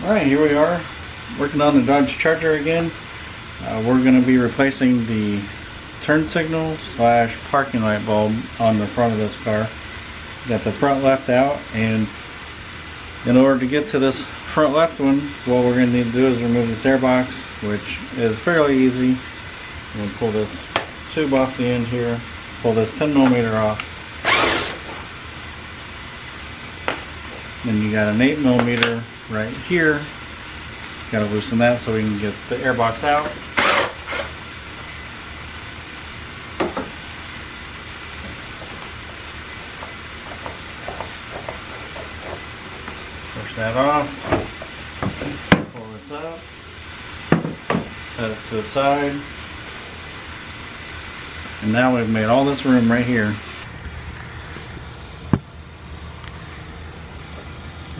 Alright, here we are working on the Dodge Charger again. We're going to be replacing the turn signal slash parking light bulb on the front of this car. Got the front left out, and in order to get to this front left one, what we're going to need to do is remove this airbox, which is fairly easy. I'm going to pull this tube off the end here, pull this 10mm off. Then you got an 8mm right here. Got to loosen that so we can get the airbox out. Push that off. Pull this up. Set it to the side. And now we've made all this room right here.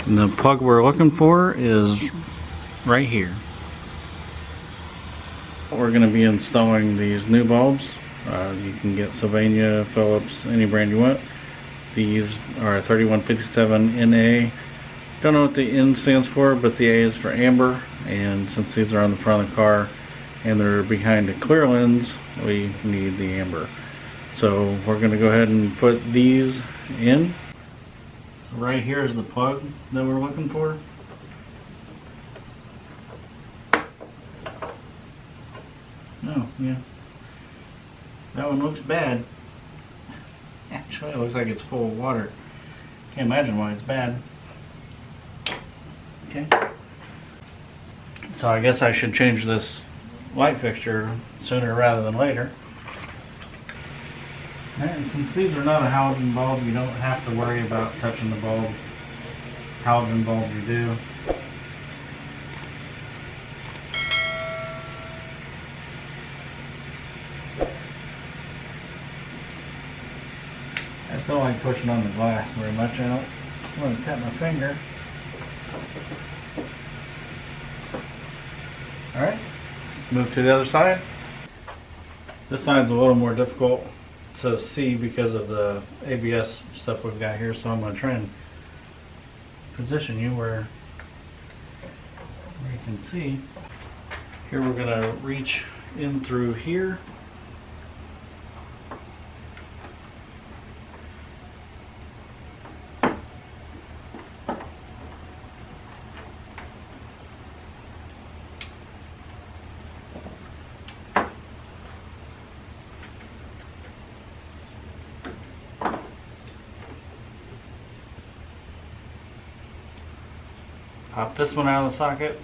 And the plug we're looking for is right here. We're going to be installing these new bulbs. You can get Sylvania, Philips, any brand you want. These are 3157NA. Don't know what the N stands for, but the A is for amber. And since these are on the front of the car and they're behind a clear lens, we need the amber. So we're going to go ahead and put these in. Right here is the plug that we're looking for. Oh, yeah. That one looks bad. Actually, it looks like it's full of water. Can't imagine why it's bad. Okay. So I guess I should change this light fixture sooner rather than later. And since these are not a halogen bulb, you don't have to worry about touching the bulb. Halogen bulbs you do. I just don't like pushing on the glass very much. I don't want to cut my finger. Alright, let's move to the other side. This side's a little more difficult to see because of the ABS stuff we've got here, so I'm going to try and position you where you can see. Here we're going to reach in through here. Pop this one out of the socket.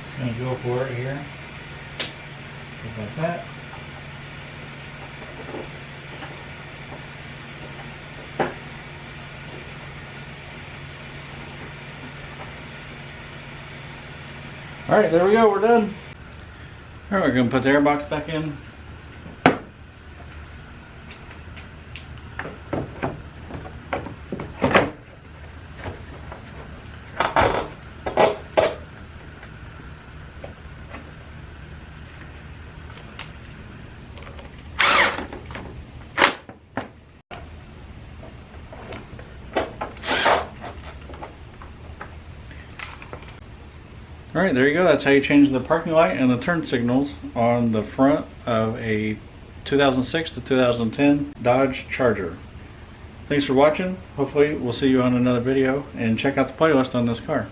Just going to go for it here. Just like that. Alright, there we go, we're done. Alright, we're going to put the airbox back in. Alright, there you go. That's how you change the parking light and the turn signals on the front of a 2006 to 2010 Dodge Charger. Thanks for watching. Hopefully we'll see you on another video, and check out the playlist on this car.